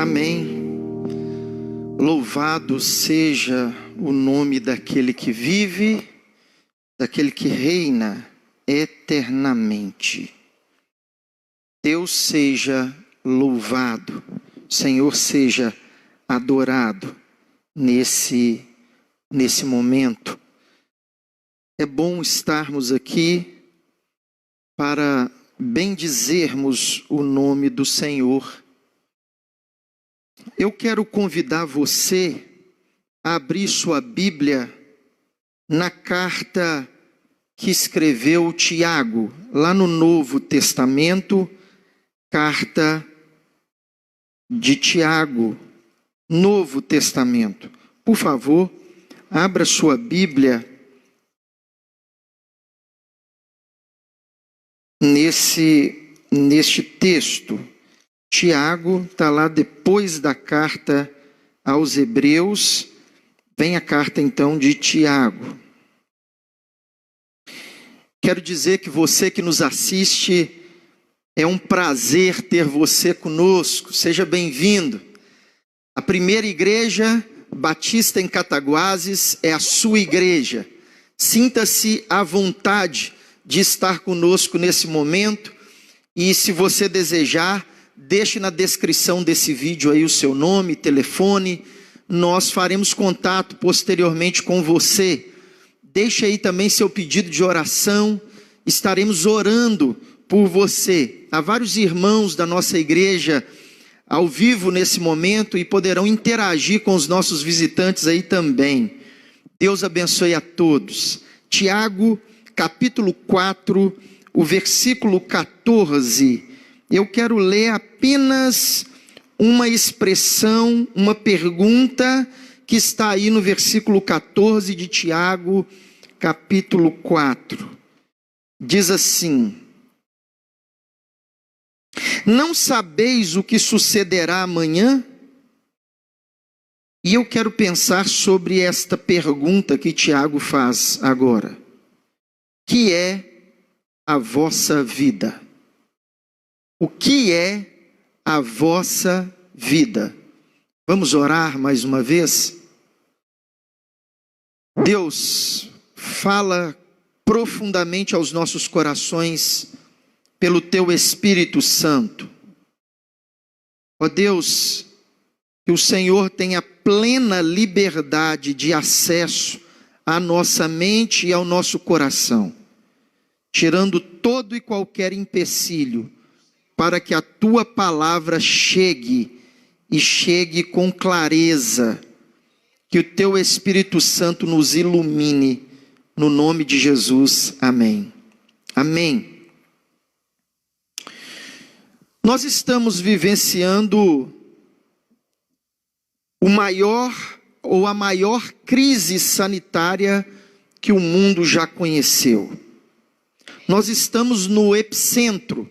Amém. Louvado seja o nome daquele que vive, daquele que reina eternamente. Deus seja louvado, Senhor seja adorado nesse momento. É bom estarmos aqui para bendizermos o nome do Senhor. Eu quero convidar você a abrir sua Bíblia na carta que escreveu Tiago, lá no Novo Testamento, carta de Tiago, Novo Testamento. Por favor, abra sua Bíblia neste texto. Tiago está lá depois da carta aos Hebreus, vem a carta então de Tiago. Quero dizer que você que nos assiste, é um prazer ter você conosco, seja bem-vindo. A primeira igreja batista em Cataguases é a sua igreja. Sinta-se à vontade de estar conosco nesse momento e se você desejar, deixe na descrição desse vídeo aí o seu nome, telefone, nós faremos contato posteriormente com você. Deixe aí também seu pedido de oração, estaremos orando por você. Há vários irmãos da nossa igreja ao vivo nesse momento e poderão interagir com os nossos visitantes aí também. Deus abençoe a todos. Tiago, capítulo 4, o versículo 14. Eu quero ler apenas uma expressão, uma pergunta que está aí no versículo 14 de Tiago, capítulo 4. Diz assim: não sabeis o que sucederá amanhã? E eu quero pensar sobre esta pergunta que Tiago faz agora. Que é a vossa vida? O que é a vossa vida? Vamos orar mais uma vez? Deus, fala profundamente aos nossos corações pelo Teu Espírito Santo. Ó Deus, que o Senhor tenha plena liberdade de acesso à nossa mente e ao nosso coração, tirando todo e qualquer empecilho, para que a Tua palavra chegue, e chegue com clareza, que o Teu Espírito Santo nos ilumine, no nome de Jesus, amém. Amém. Nós estamos vivenciando a maior crise sanitária que o mundo já conheceu. Nós estamos no epicentro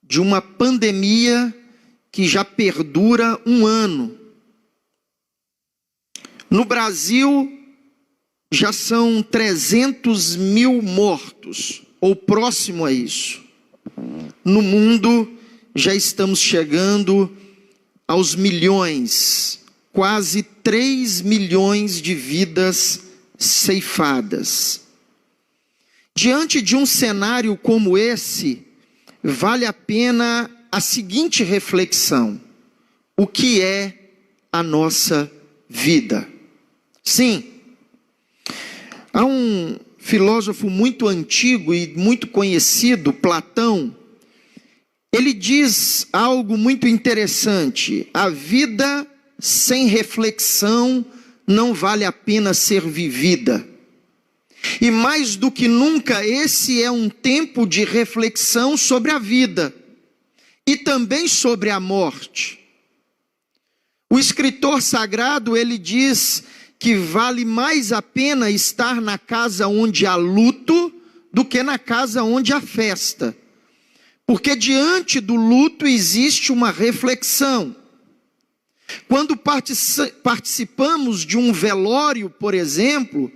de uma pandemia que já perdura um ano. No Brasil, já são 300 mil mortos, ou próximo a isso. No mundo, já estamos chegando aos milhões, quase 3 milhões de vidas ceifadas. Diante de um cenário como esse, vale a pena a seguinte reflexão: o que é a nossa vida? Sim, há um filósofo muito antigo e muito conhecido, Platão. Ele diz algo muito interessante: a vida sem reflexão não vale a pena ser vivida. E mais do que nunca, esse é um tempo de reflexão sobre a vida e também sobre a morte. O escritor sagrado, ele diz que vale mais a pena estar na casa onde há luto do que na casa onde há festa. Porque diante do luto existe uma reflexão. Quando participamos de um velório, por exemplo,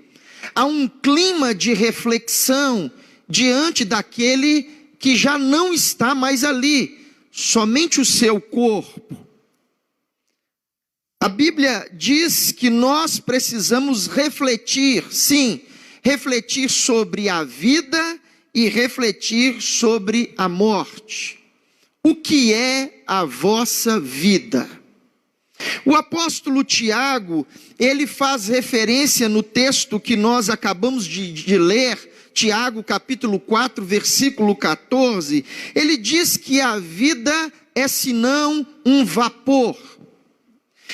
há um clima de reflexão diante daquele que já não está mais ali, somente o seu corpo. A Bíblia diz que nós precisamos refletir, sim, refletir sobre a vida e refletir sobre a morte. O que é a vossa vida? O apóstolo Tiago, ele faz referência no texto que nós acabamos de ler, Tiago capítulo 4, versículo 14, ele diz que a vida é senão um vapor.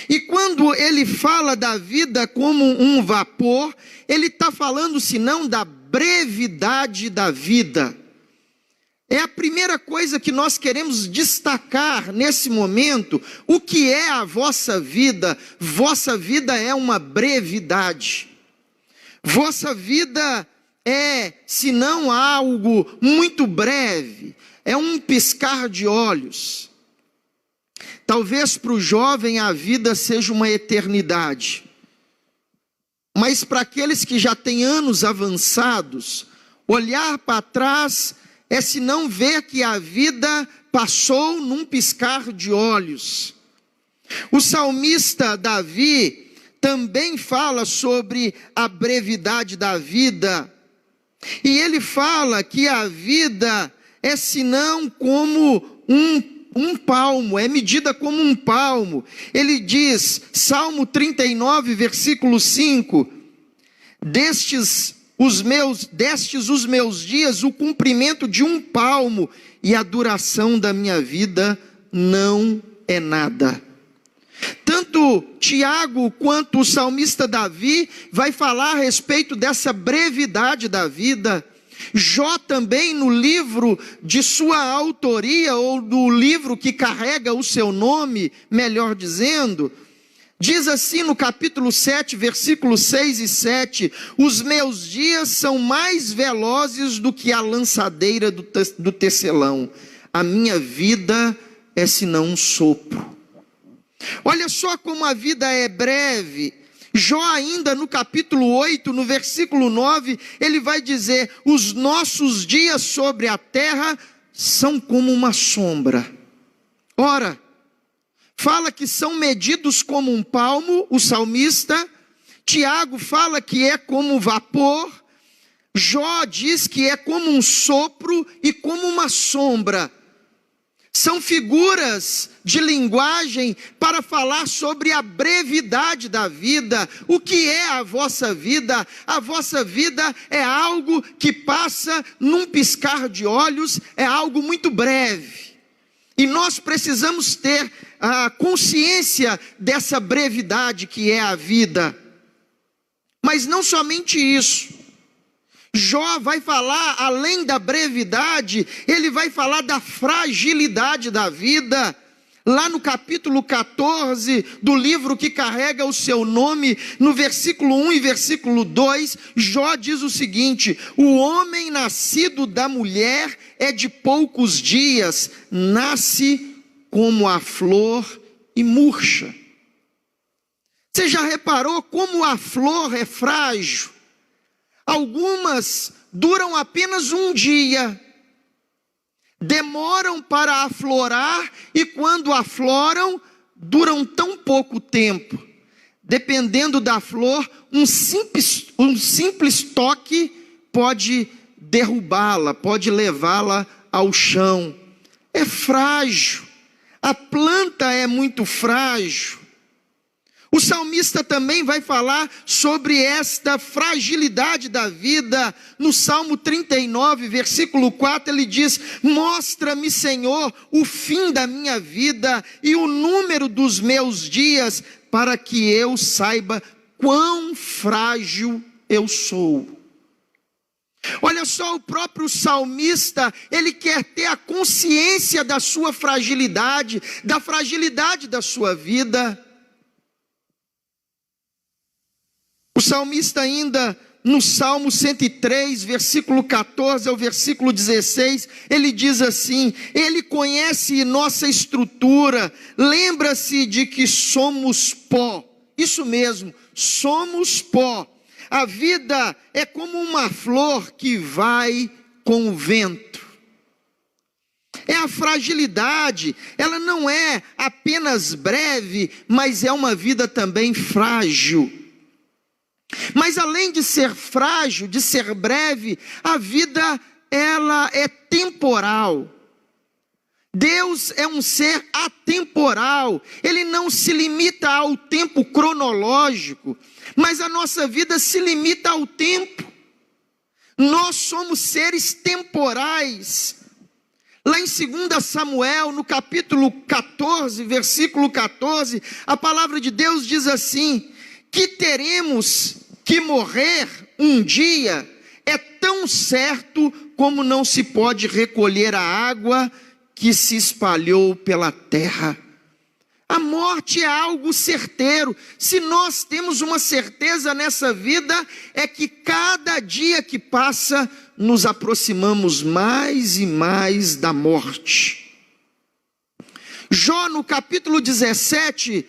E quando ele fala da vida como um vapor, ele está falando senão da brevidade da vida. É a primeira coisa que nós queremos destacar nesse momento. O que é a vossa vida? Vossa vida é uma brevidade. Vossa vida é, se não algo muito breve, é um piscar de olhos. Talvez para o jovem a vida seja uma eternidade. Mas para aqueles que já têm anos avançados, olhar para trás é se não ver que a vida passou num piscar de olhos. O salmista Davi também fala sobre a brevidade da vida. E ele fala que a vida é senão como um palmo, é medida como um palmo. Ele diz, Salmo 39, versículo 5, destes os meus dias o cumprimento de um palmo, e a duração da minha vida não é nada. Tanto Tiago quanto o salmista Davi vai falar a respeito dessa brevidade da vida. Jó também, no livro de sua autoria, ou do livro que carrega o seu nome, melhor dizendo, diz assim no capítulo 7, versículos 6 e 7, os meus dias são mais velozes do que a lançadeira do tecelão, a minha vida é senão um sopro. Olha só como a vida é breve. Jó ainda no capítulo 8, no versículo 9, ele vai dizer, os nossos dias sobre a terra são como uma sombra. Ora, fala que são medidos como um palmo, o salmista. Tiago fala que é como vapor. Jó diz que é como um sopro e como uma sombra. São figuras de linguagem para falar sobre a brevidade da vida. O que é a vossa vida? A vossa vida é algo que passa num piscar de olhos, é algo muito breve. E nós precisamos ter a consciência dessa brevidade que é a vida. Mas não somente isso. Jó vai falar, além da brevidade, ele vai falar da fragilidade da vida. Lá no capítulo 14 do livro que carrega o seu nome, no versículo 1 e versículo 2, Jó diz o seguinte, o homem nascido da mulher é de poucos dias, nasce como a flor e murcha. Você já reparou como a flor é frágil? Algumas duram apenas um dia, demoram para aflorar e quando afloram, duram tão pouco tempo. Dependendo da flor, um simples toque pode derrubá-la, pode levá-la ao chão. É frágil, a planta é muito frágil. O salmista também vai falar sobre esta fragilidade da vida. No Salmo 39, versículo 4, ele diz, mostra-me, Senhor, o fim da minha vida e o número dos meus dias, para que eu saiba quão frágil eu sou. Olha só, o próprio salmista, ele quer ter a consciência da sua fragilidade, da fragilidade da sua vida. O salmista ainda, no Salmo 103, versículo 14 ao versículo 16, ele diz assim, ele conhece nossa estrutura, lembra-se de que somos pó. Isso mesmo, somos pó. A vida é como uma flor que vai com o vento. É a fragilidade. Ela não é apenas breve, mas é uma vida também frágil. Mas além de ser frágil, de ser breve, a vida, ela é temporal. Deus é um ser atemporal. Ele não se limita ao tempo cronológico, mas a nossa vida se limita ao tempo. Nós somos seres temporais. Lá em 2 Samuel, no capítulo 14, versículo 14, a palavra de Deus diz assim: que teremos que morrer um dia é tão certo como não se pode recolher a água que se espalhou pela terra. A morte é algo certeiro. Se nós temos uma certeza nessa vida, é que cada dia que passa, nos aproximamos mais e mais da morte. Jó, no capítulo 17,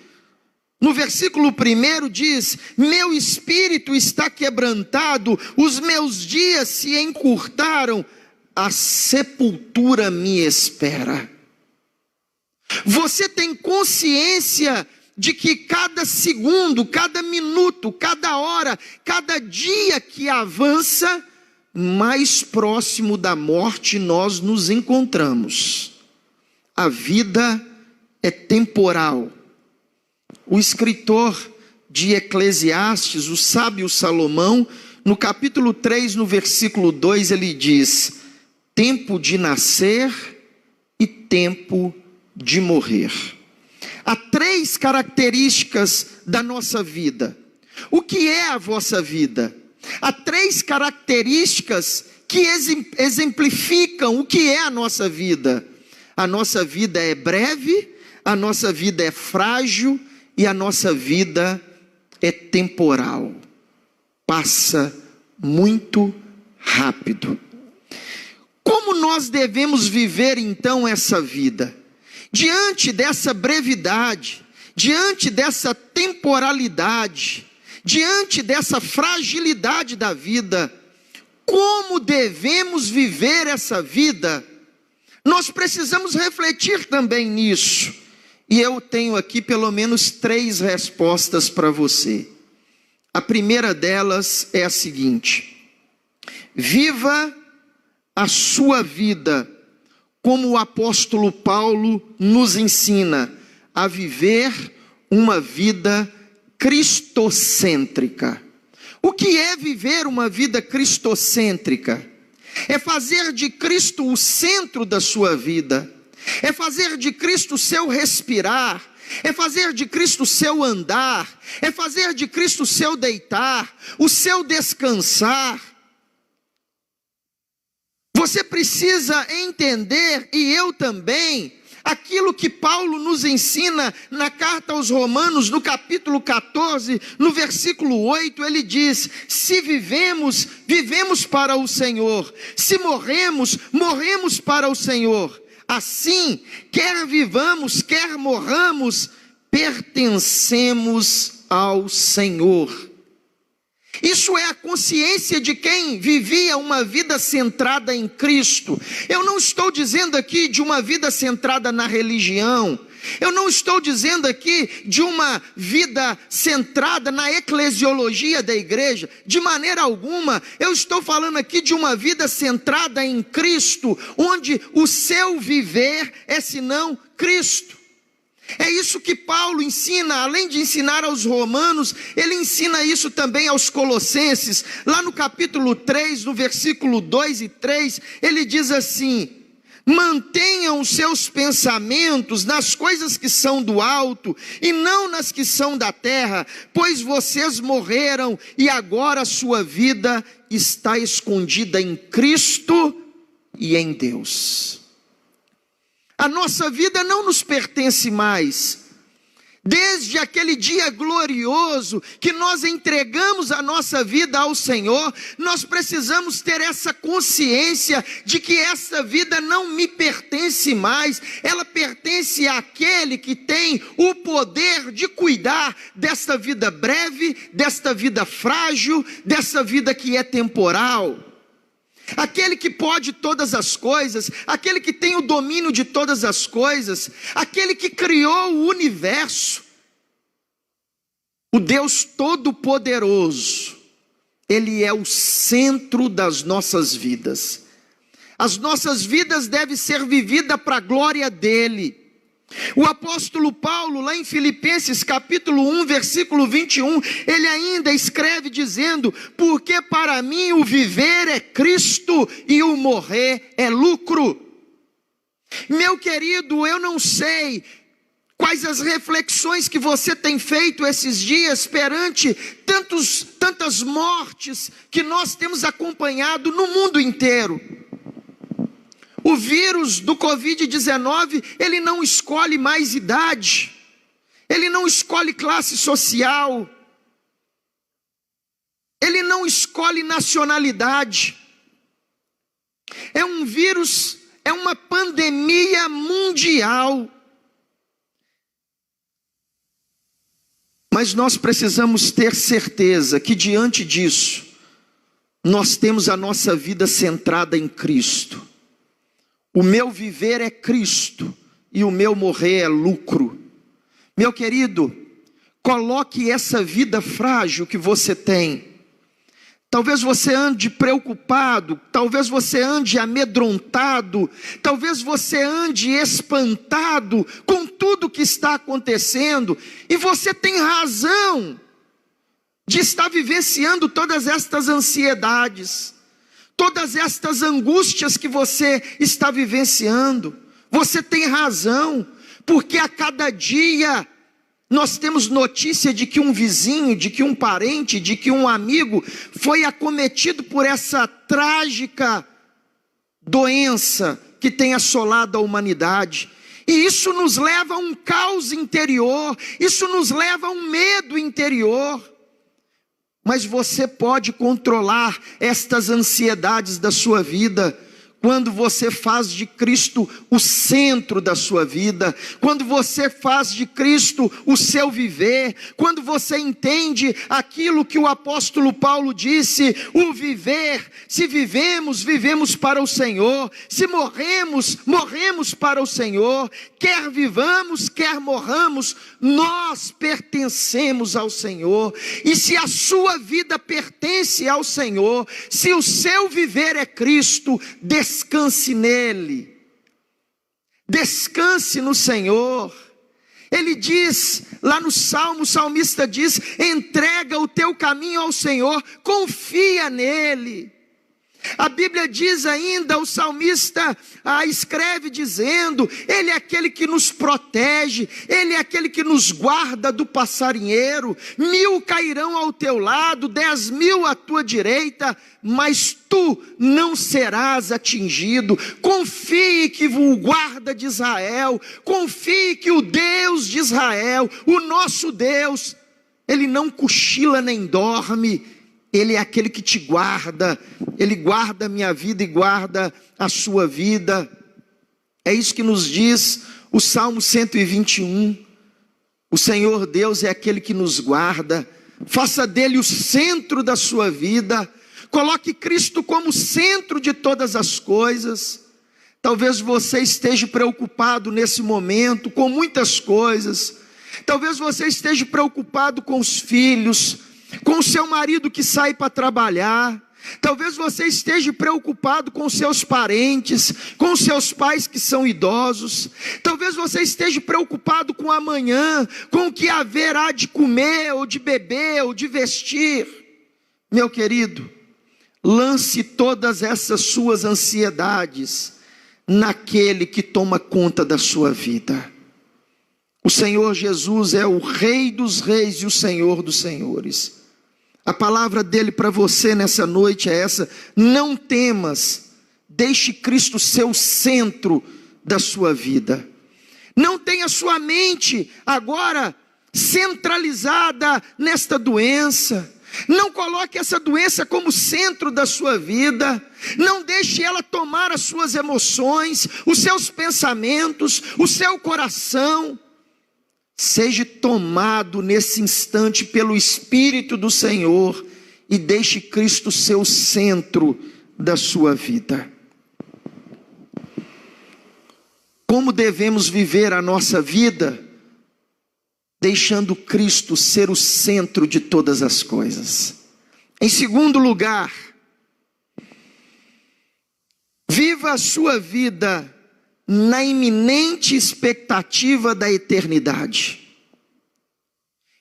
no versículo 1 diz: meu espírito está quebrantado, os meus dias se encurtaram, a sepultura me espera. Você tem consciência de que cada segundo, cada minuto, cada hora, cada dia que avança, mais próximo da morte nós nos encontramos. A vida é temporal. O escritor de Eclesiastes, o sábio Salomão, no capítulo 3, no versículo 2, ele diz: tempo de nascer e tempo de morrer. Há 3 características da nossa vida. O que é a vossa vida? Há 3 características que exemplificam o que é a nossa vida. A nossa vida é breve, a nossa vida é frágil e a nossa vida é temporal. Passa muito rápido. Como nós devemos viver então essa vida? Diante dessa brevidade, diante dessa temporalidade, diante dessa fragilidade da vida, como devemos viver essa vida? Nós precisamos refletir também nisso. E eu tenho aqui pelo menos 3 respostas para você. A primeira delas é a seguinte: viva a sua vida como o apóstolo Paulo nos ensina a viver uma vida cristocêntrica. O que é viver uma vida cristocêntrica? É fazer de Cristo o centro da sua vida, é fazer de Cristo o seu respirar, é fazer de Cristo o seu andar, é fazer de Cristo o seu deitar, o seu descansar. Você precisa entender, e eu também, aquilo que Paulo nos ensina na carta aos Romanos, no capítulo 14, no versículo 8, ele diz: se vivemos, vivemos para o Senhor, se morremos, morremos para o Senhor. Assim, quer vivamos, quer morramos, pertencemos ao Senhor. Isso é a consciência de quem vivia uma vida centrada em Cristo. Eu não estou dizendo aqui de uma vida centrada na religião. Eu não estou dizendo aqui de uma vida centrada na eclesiologia da igreja. De maneira alguma. Eu estou falando aqui de uma vida centrada em Cristo, onde o seu viver é senão Cristo. É isso que Paulo ensina, além de ensinar aos romanos, ele ensina isso também aos colossenses. Lá no capítulo 3, no versículo 2 e 3, ele diz assim: mantenham os seus pensamentos nas coisas que são do alto e não nas que são da terra, pois vocês morreram e agora a sua vida está escondida em Cristo e em Deus. A nossa vida não nos pertence mais. Desde aquele dia glorioso que nós entregamos a nossa vida ao Senhor, nós precisamos ter essa consciência de que essa vida não me pertence mais, ela pertence àquele que tem o poder de cuidar desta vida breve, desta vida frágil, dessa vida que é temporal. aquele que pode todas as coisas, aquele que tem o domínio de todas as coisas, aquele que criou o universo, o Deus Todo-Poderoso, Ele é o centro das nossas vidas. As nossas vidas devem ser vividas para a glória dEle. O apóstolo Paulo, lá em Filipenses capítulo 1, versículo 21, ele ainda escreve dizendo: porque para mim o viver é Cristo e o morrer é lucro. Meu querido, eu não sei quais as reflexões que você tem feito esses dias perante tantas mortes que nós temos acompanhado no mundo inteiro. O vírus do Covid-19, ele não escolhe mais idade, ele não escolhe classe social, ele não escolhe nacionalidade. É um vírus, é uma pandemia mundial. Mas nós precisamos ter certeza que diante disso, nós temos a nossa vida centrada em Cristo. O meu viver é Cristo e o meu morrer é lucro. Meu querido, coloque essa vida frágil que você tem. Talvez você ande preocupado, talvez você ande amedrontado, talvez você ande espantado com tudo que está acontecendo, e você tem razão de estar vivenciando todas estas ansiedades, todas estas angústias que você está vivenciando. Você tem razão, porque a cada dia nós temos notícia de que um vizinho, de que um parente, de que um amigo foi acometido por essa trágica doença que tem assolado a humanidade. E isso nos leva a um caos interior, isso nos leva a um medo interior. Mas você pode controlar estas ansiedades da sua vida quando você faz de Cristo o centro da sua vida, quando você faz de Cristo o seu viver, quando você entende aquilo que o apóstolo Paulo disse: o viver, se vivemos, vivemos para o Senhor, se morremos, morremos para o Senhor, quer vivamos, quer morramos, nós pertencemos ao Senhor. E se a sua vida pertence ao Senhor, se o seu viver é Cristo, descanse nele, descanse no Senhor. Ele diz, lá no Salmo, o salmista diz: entrega o teu caminho ao Senhor, confia nele. A Bíblia diz ainda, o salmista escreve dizendo: Ele é aquele que nos protege, Ele é aquele que nos guarda do passarinheiro. 1000 cairão ao teu lado, 10.000 à tua direita, mas tu não serás atingido. Confie que o guarda de Israel, confie que o Deus de Israel, o nosso Deus, Ele não cochila nem dorme. Ele é aquele que te guarda, Ele guarda a minha vida e guarda a sua vida. É isso que nos diz o Salmo 121. O Senhor Deus é aquele que nos guarda. Faça dele o centro da sua vida. Coloque Cristo como centro de todas as coisas. Talvez você esteja preocupado nesse momento com muitas coisas. Talvez você esteja preocupado com os filhos, com o seu marido que sai para trabalhar. Talvez você esteja preocupado com seus parentes, com seus pais que são idosos. Talvez você esteja preocupado com amanhã, com o que haverá de comer, ou de beber, ou de vestir. Meu querido, lance todas essas suas ansiedades naquele que toma conta da sua vida. O Senhor Jesus é o Rei dos Reis e o Senhor dos Senhores. A palavra dele para você nessa noite é essa: não temas, deixe Cristo ser o centro da sua vida. Não tenha sua mente agora centralizada nesta doença. Não coloque essa doença como centro da sua vida. Não deixe ela tomar as suas emoções, os seus pensamentos, o seu coração. Seja tomado nesse instante pelo Espírito do Senhor e deixe Cristo ser o centro da sua vida. Como devemos viver a nossa vida? Deixando Cristo ser o centro de todas as coisas. Em segundo lugar, viva a sua vida na iminente expectativa da eternidade.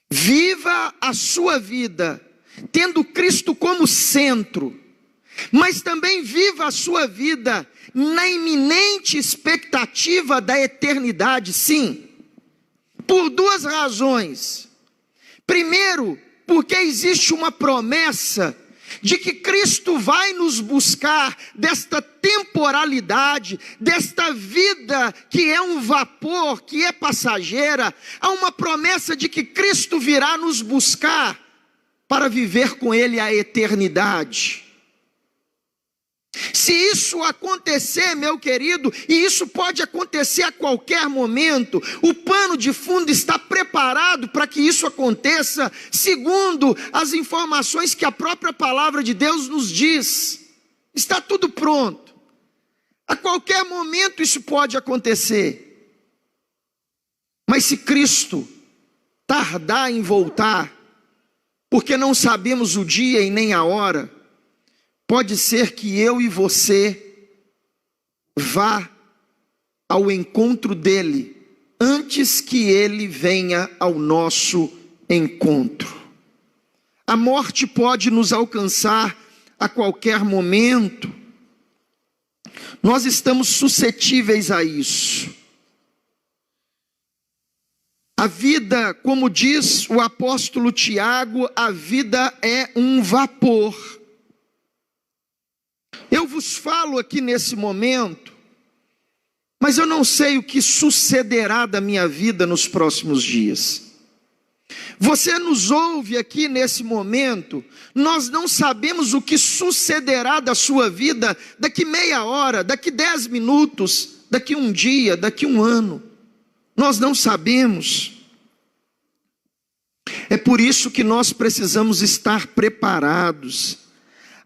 Viva a sua vida tendo Cristo como centro, mas também viva a sua vida na iminente expectativa da eternidade, sim, por duas razões. Primeiro, porque existe uma promessa de que Cristo vai nos buscar desta temporalidade, desta vida que é um vapor, que é passageira. Há uma promessa de que Cristo virá nos buscar para viver com Ele a eternidade. Se isso acontecer, meu querido, e isso pode acontecer a qualquer momento, o pano de fundo está preparado para que isso aconteça, segundo as informações que a própria palavra de Deus nos diz. Está tudo pronto. A qualquer momento isso pode acontecer. Mas se Cristo tardar em voltar, porque não sabemos o dia e nem a hora, pode ser que eu e você vá ao encontro dele antes que ele venha ao nosso encontro. A morte pode nos alcançar a qualquer momento. Nós estamos suscetíveis a isso. A vida, como diz o apóstolo Tiago, a vida é um vapor. Eu vos falo aqui nesse momento, mas eu não sei o que sucederá da minha vida nos próximos dias. Você nos ouve aqui nesse momento, nós não sabemos o que sucederá da sua vida daqui meia hora, daqui 10 minutos, daqui um dia, daqui um ano. Nós não sabemos. É por isso que nós precisamos estar preparados.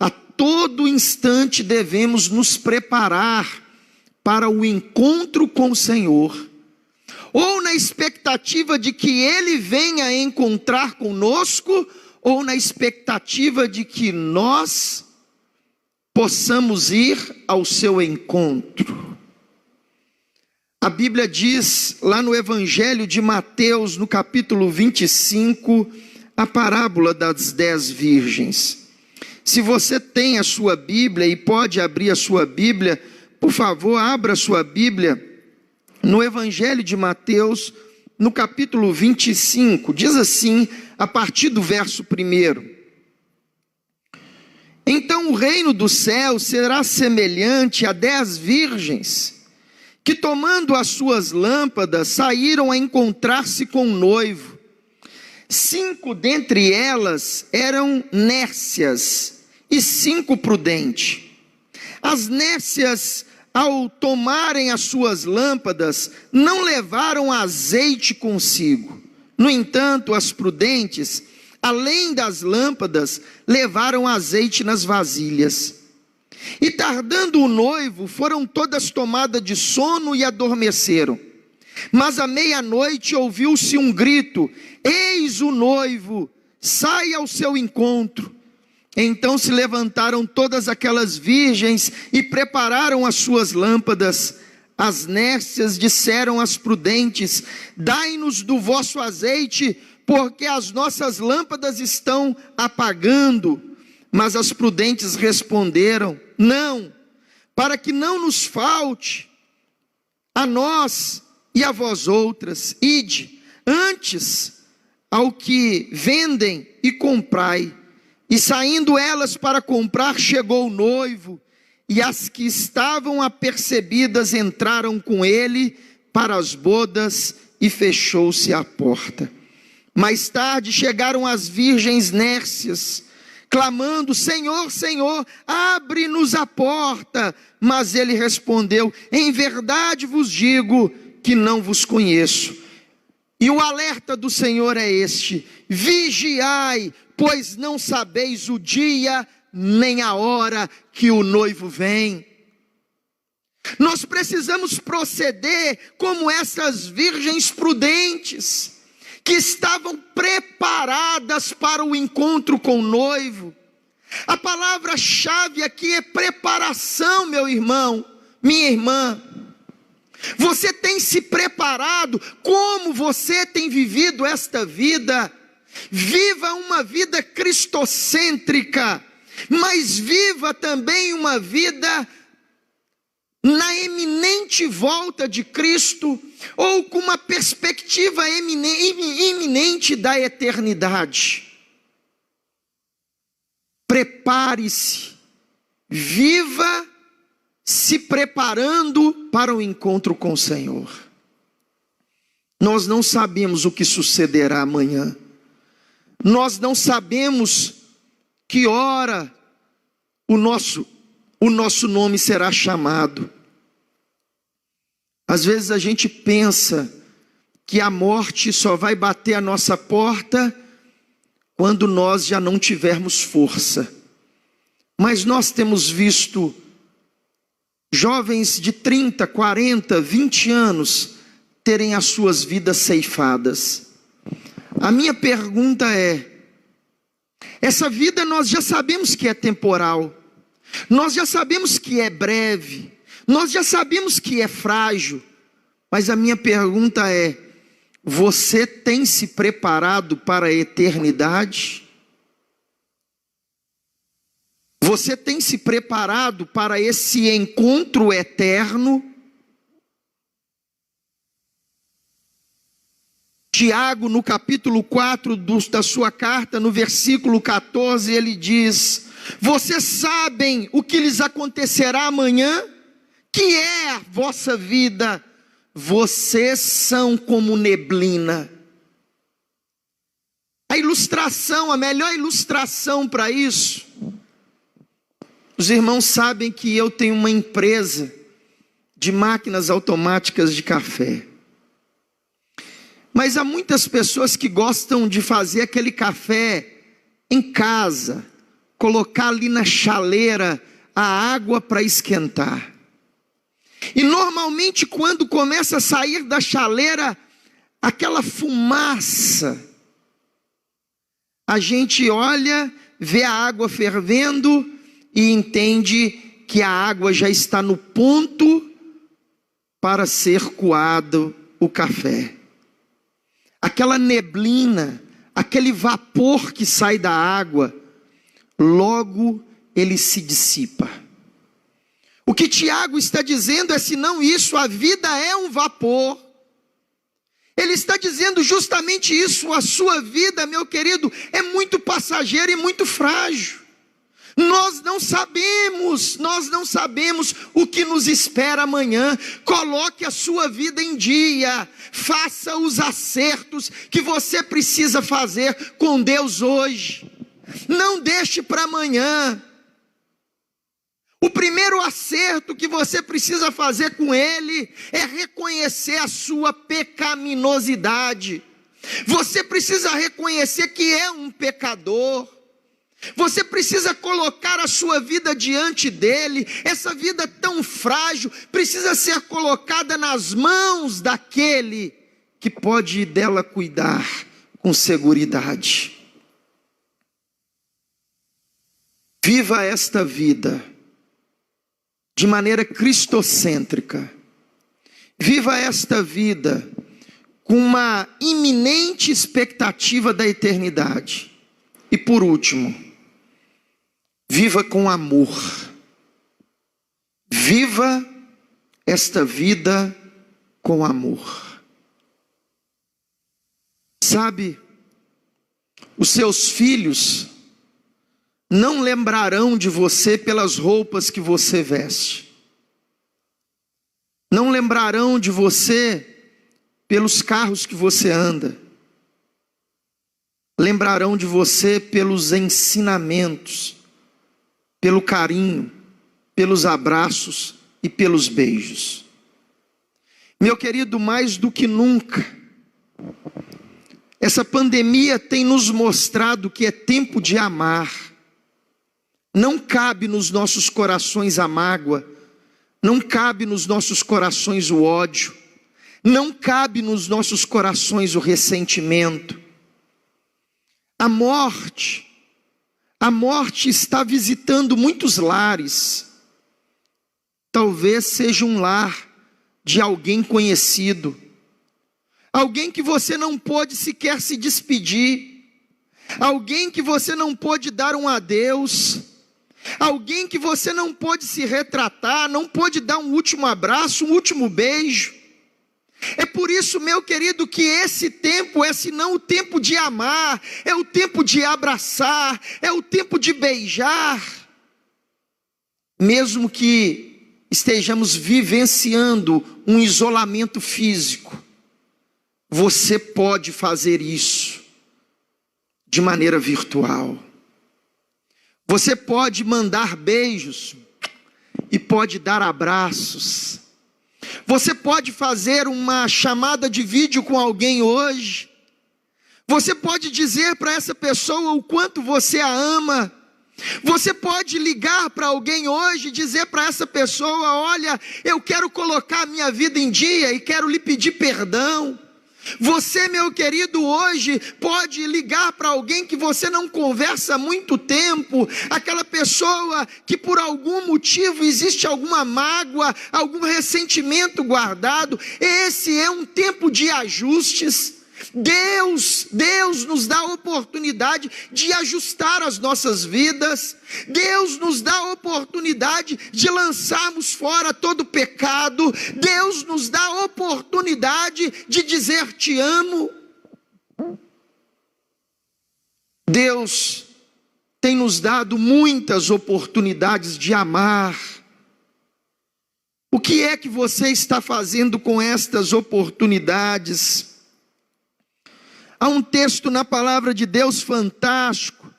A todo instante devemos nos preparar para o encontro com o Senhor, ou na expectativa de que Ele venha encontrar conosco, ou na expectativa de que nós possamos ir ao seu encontro. A Bíblia diz lá no Evangelho de Mateus, no capítulo 25, a parábola das 10 virgens. Se você tem a sua Bíblia e pode abrir a sua Bíblia, por favor, abra a sua Bíblia no Evangelho de Mateus, no capítulo 25, diz assim, a partir do verso 1. Então o reino do céu será semelhante a 10 virgens, que tomando as suas lâmpadas, saíram a encontrar-se com um noivo. 5 dentre elas eram nércias e 5 prudentes. As nércias, ao tomarem as suas lâmpadas, não levaram azeite consigo. No entanto, as prudentes, além das lâmpadas, levaram azeite nas vasilhas. E tardando o noivo, foram todas tomadas de sono e adormeceram. Mas à meia-noite ouviu-se um grito: eis o noivo, sai ao seu encontro. Então se levantaram todas aquelas virgens e prepararam as suas lâmpadas. As nércias disseram às prudentes: dai-nos do vosso azeite, porque as nossas lâmpadas estão apagando. Mas as prudentes responderam: não, para que não nos falte a nós e a vós outras, ide antes ao que vendem e comprai. E saindo elas para comprar, chegou o noivo, e as que estavam apercebidas entraram com ele para as bodas, e fechou-se a porta. Mais tarde chegaram as virgens nércias, clamando: Senhor, Senhor, abre-nos a porta. Mas ele respondeu: em verdade vos digo que não vos conheço. E o alerta do Senhor é este: vigiai, pois não sabeis o dia nem a hora que o noivo vem. Nós precisamos proceder como essas virgens prudentes, que estavam preparadas para o encontro com o noivo. A palavra-chave aqui é preparação, meu irmão, minha irmã. Você tem se preparado? Como você tem vivido esta vida? Viva uma vida cristocêntrica, mas viva também uma vida na eminente volta de Cristo, ou com uma perspectiva iminente da eternidade. Prepare-se, viva se preparando para o encontro com o Senhor. Nós não sabemos o que sucederá amanhã. Nós não sabemos que hora o nosso nome será chamado. Às vezes a gente pensa que a morte só vai bater a nossa porta quando nós já não tivermos força. Mas nós temos visto jovens de 30, 40, 20 anos terem as suas vidas ceifadas. A minha pergunta é: essa vida nós já sabemos que é temporal, nós já sabemos que é breve, nós já sabemos que é frágil, mas a minha pergunta é: você tem se preparado para a eternidade? Você tem se preparado para esse encontro eterno? Tiago, no capítulo 4 da sua carta, no versículo 14, ele diz: vocês sabem o que lhes acontecerá amanhã? Que é a vossa vida? Vocês são como neblina. A ilustração, a melhor ilustração para isso, os irmãos sabem que eu tenho uma empresa de máquinas automáticas de café. Mas há muitas pessoas que gostam de fazer aquele café em casa, colocar ali na chaleira a água para esquentar. E normalmente quando começa a sair da chaleira aquela fumaça, a gente olha, vê a água fervendo e entende que a água já está no ponto para ser coado o café. Aquela neblina, aquele vapor que sai da água, logo ele se dissipa. O que Tiago está dizendo é: se não isso, a vida é um vapor. Ele está dizendo justamente isso: a sua vida, meu querido, é muito passageira e muito frágil. Nós não sabemos o que nos espera amanhã. Coloque a sua vida em dia, faça os acertos que você precisa fazer com Deus hoje, não deixe para amanhã. O primeiro acerto que você precisa fazer com Ele é reconhecer a sua pecaminosidade. Você precisa reconhecer que é um pecador. Você precisa colocar a sua vida diante dele. Essa vida tão frágil precisa ser colocada nas mãos daquele que pode dela cuidar com seguridade. Viva esta vida de maneira cristocêntrica. Viva esta vida com uma iminente expectativa da eternidade. E por último, viva com amor. Viva esta vida com amor. Sabe, os seus filhos não lembrarão de você pelas roupas que você veste. Não lembrarão de você pelos carros que você anda. Lembrarão de você pelos ensinamentos, pelo carinho, pelos abraços e pelos beijos. Meu querido, mais do que nunca, essa pandemia tem nos mostrado que é tempo de amar. Não cabe nos nossos corações a mágoa, não cabe nos nossos corações o ódio, não cabe nos nossos corações o ressentimento. A morte está visitando muitos lares. Talvez seja um lar de alguém conhecido, alguém que você não pôde sequer se despedir, alguém que você não pôde dar um adeus, alguém que você não pôde se retratar, não pôde dar um último abraço, um último beijo. É por isso, meu querido, que esse tempo é senão o tempo de amar, é o tempo de abraçar, é o tempo de beijar. Mesmo que estejamos vivenciando um isolamento físico, você pode fazer isso de maneira virtual. Você pode mandar beijos e pode dar abraços. Você pode fazer uma chamada de vídeo com alguém hoje. Você pode dizer para essa pessoa o quanto você a ama. Você pode ligar para alguém hoje e dizer para essa pessoa: olha, eu quero colocar a minha vida em dia e quero lhe pedir perdão. Você, meu querido, hoje pode ligar para alguém que você não conversa há muito tempo, aquela pessoa que por algum motivo existe alguma mágoa, algum ressentimento guardado. Esse é um tempo de ajustes. Deus nos dá a oportunidade de ajustar as nossas vidas. Deus nos dá a oportunidade de lançarmos fora todo pecado. Deus nos dá a oportunidade de dizer te amo. Deus tem nos dado muitas oportunidades de amar. O que é que você está fazendo com estas oportunidades? Há um texto na palavra de Deus fantástico,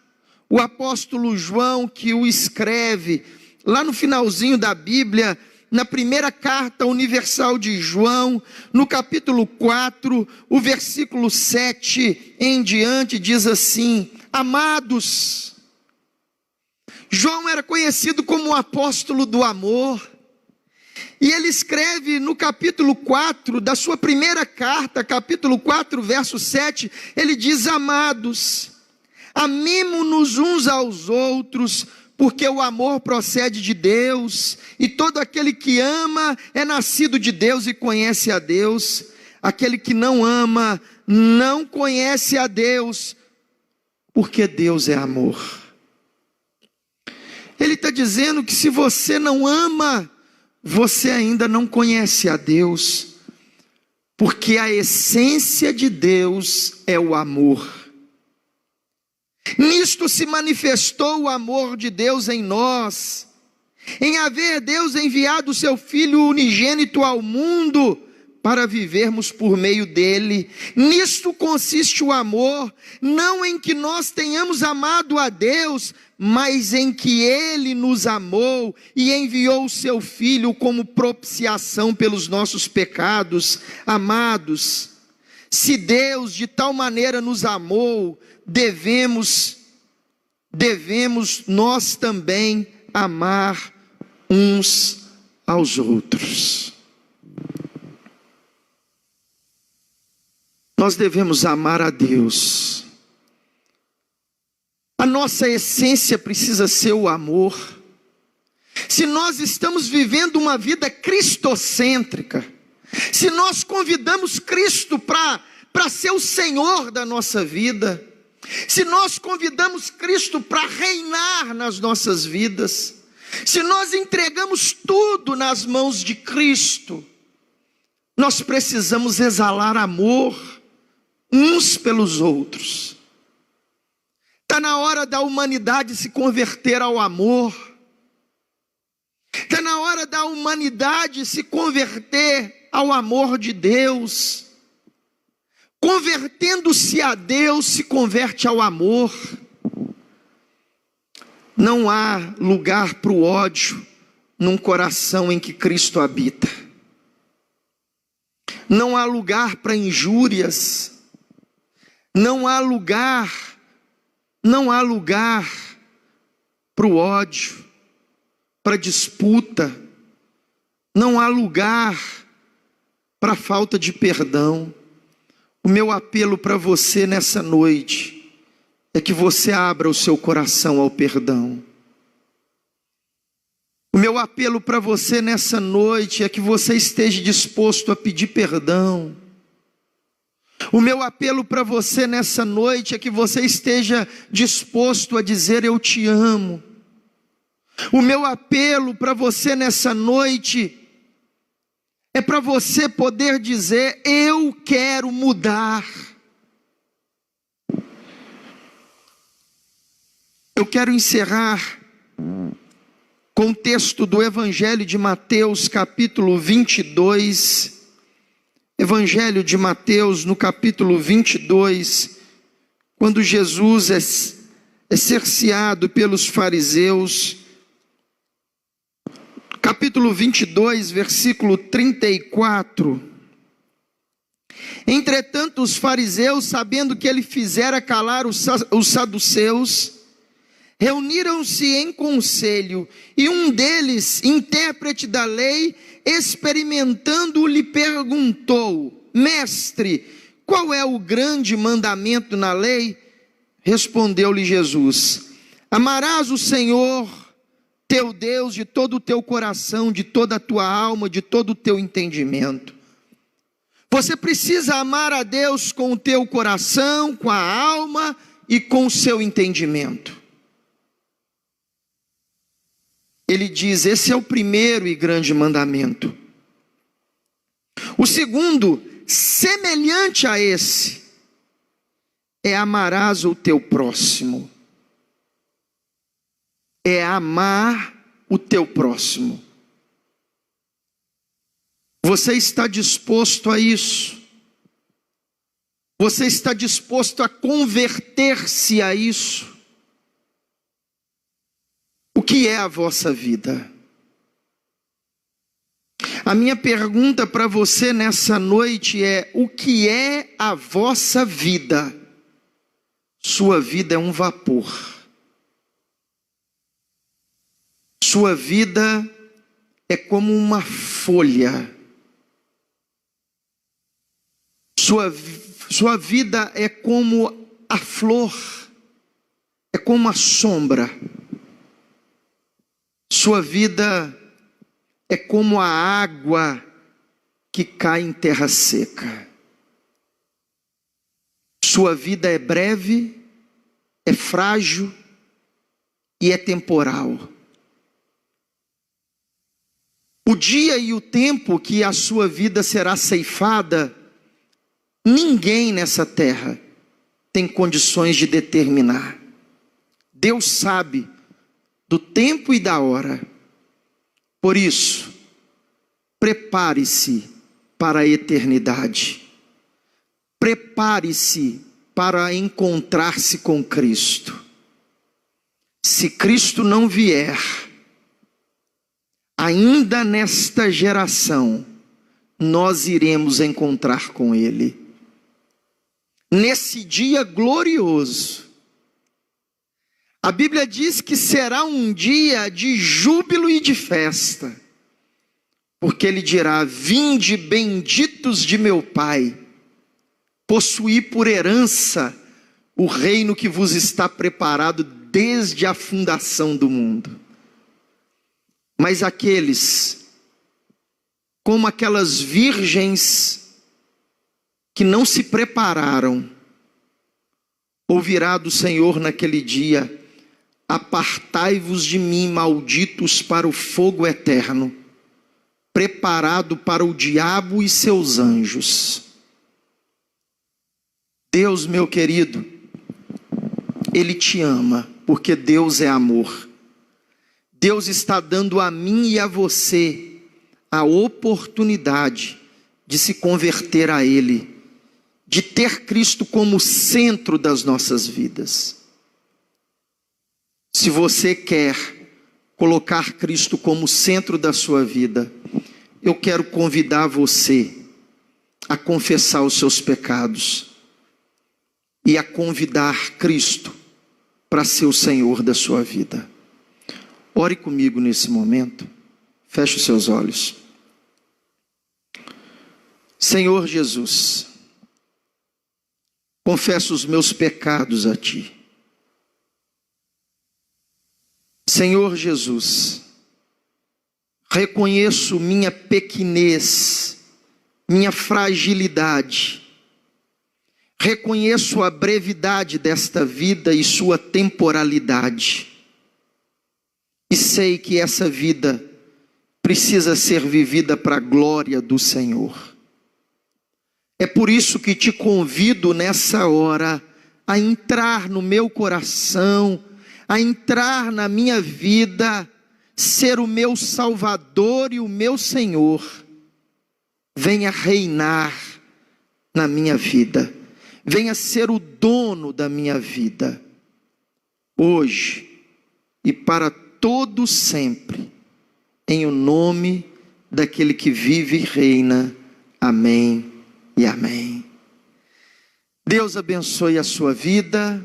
o apóstolo João que o escreve, lá no finalzinho da Bíblia, na primeira carta universal de João, no capítulo 4, o versículo 7 em diante, diz assim: amados, João era conhecido como o apóstolo do amor, e ele escreve no capítulo 4 da sua primeira carta, capítulo 4, verso 7, ele diz: amados, amemo-nos uns aos outros, porque o amor procede de Deus, e todo aquele que ama é nascido de Deus e conhece a Deus. Aquele que não ama não conhece a Deus, porque Deus é amor. Ele está dizendo que se você não ama, você ainda não conhece a Deus, porque a essência de Deus é o amor. Nisto se manifestou o amor de Deus em nós, em haver Deus enviado o seu Filho unigênito ao mundo, para vivermos por meio dele. Nisto consiste o amor, não em que nós tenhamos amado a Deus, mas em que ele nos amou e enviou o seu Filho como propiciação pelos nossos pecados. Amados, se Deus de tal maneira nos amou, devemos nós também amar uns aos outros. Nós devemos amar a Deus. A nossa essência precisa ser o amor. Se nós estamos vivendo uma vida cristocêntrica, se nós convidamos Cristo para ser o Senhor da nossa vida, se nós convidamos Cristo para reinar nas nossas vidas, se nós entregamos tudo nas mãos de Cristo, nós precisamos exalar amor uns pelos outros. Está na hora da humanidade se converter ao amor. Está na hora da humanidade se converter ao amor de Deus. Convertendo-se a Deus, se converte ao amor. Não há lugar para o ódio num coração em que Cristo habita. Não há lugar para injúrias. Não há lugar para o ódio, para a disputa. Não há lugar para falta de perdão. O meu apelo para você nessa noite é que você abra o seu coração ao perdão. O meu apelo para você nessa noite é que você esteja disposto a pedir perdão. O meu apelo para você nessa noite é que você esteja disposto a dizer: eu te amo. O meu apelo para você nessa noite é para você poder dizer: eu quero mudar. Eu quero encerrar com o texto do Evangelho de Mateus, capítulo 22. Evangelho de Mateus, no capítulo 22, quando Jesus é cerceado pelos fariseus. Capítulo 22, versículo 34. Entretanto, os fariseus, sabendo que ele fizera calar os saduceus, reuniram-se em conselho, e um deles, intérprete da lei, experimentando, lhe perguntou: mestre, qual é o grande mandamento na lei? Respondeu-lhe Jesus: amarás o Senhor teu Deus de todo o teu coração, de toda a tua alma, de todo o teu entendimento. Você precisa amar a Deus com o teu coração, com a alma e com o seu entendimento. Ele diz: esse é o primeiro e grande mandamento. O segundo, semelhante a esse, é amarás o teu próximo. É amar o teu próximo. Você está disposto a isso? Você está disposto a converter-se a isso? O que é a vossa vida? A minha pergunta para você nessa noite é: o que é a vossa vida? Sua vida é um vapor. Sua vida é como uma folha. Sua vida é como a flor, é como a sombra. Sua vida é como a água que cai em terra seca. Sua vida é breve, é frágil e é temporal. O dia e o tempo que a sua vida será ceifada, ninguém nessa terra tem condições de determinar. Deus sabe do tempo e da hora. Por isso, prepare-se para a eternidade. Prepare-se para encontrar-se com Cristo. Se Cristo não vier, ainda nesta geração, nós iremos encontrar com Ele. Nesse dia glorioso, a Bíblia diz que será um dia de júbilo e de festa, porque Ele dirá: vinde benditos de meu Pai, possuí por herança o reino que vos está preparado desde a fundação do mundo. Mas aqueles, como aquelas virgens que não se prepararam, ouvirá do Senhor naquele dia: apartai-vos de mim, malditos, para o fogo eterno, preparado para o diabo e seus anjos. Deus, meu querido, Ele te ama, porque Deus é amor. Deus está dando a mim e a você a oportunidade de se converter a Ele, de ter Cristo como centro das nossas vidas. Se você quer colocar Cristo como centro da sua vida, eu quero convidar você a confessar os seus pecados e a convidar Cristo para ser o Senhor da sua vida. Ore comigo nesse momento. Feche os seus olhos. Senhor Jesus, confesso os meus pecados a Ti. Senhor Jesus, reconheço minha pequenez, minha fragilidade. Reconheço a brevidade desta vida e sua temporalidade. E sei que essa vida precisa ser vivida para a glória do Senhor. É por isso que te convido nessa hora a entrar no meu coração, a entrar na minha vida, ser o meu Salvador e o meu Senhor. Venha reinar na minha vida, venha ser o dono da minha vida, hoje e para todo sempre, em o nome daquele que vive e reina. Amém e amém. Deus abençoe a sua vida,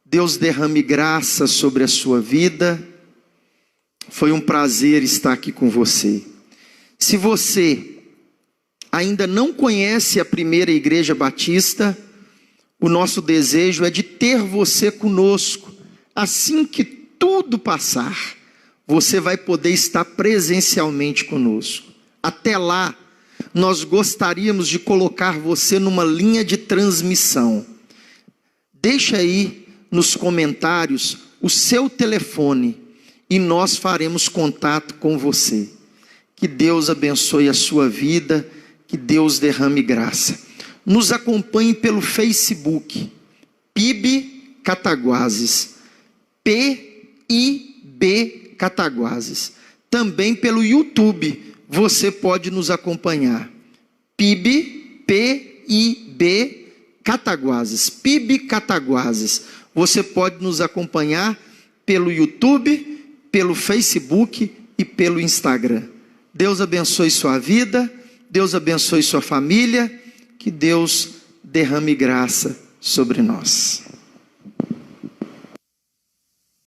Deus derrame graça sobre a sua vida. Foi um prazer estar aqui com você. Se você ainda não conhece a Primeira Igreja Batista, o nosso desejo é de ter você conosco. Assim que tudo passar, você vai poder estar presencialmente conosco. Até lá, nós gostaríamos de colocar você numa linha de transmissão. Deixa aí nos comentários o seu telefone e nós faremos contato com você. Que Deus abençoe a sua vida, que Deus derrame graça. Nos acompanhe pelo Facebook, PIB Cataguases, PIB Cataguases. Também pelo YouTube, você pode nos acompanhar. PIB Cataguases, PIB Cataguases. Você pode nos acompanhar pelo YouTube, pelo Facebook e pelo Instagram. Deus abençoe sua vida, Deus abençoe sua família, que Deus derrame graça sobre nós.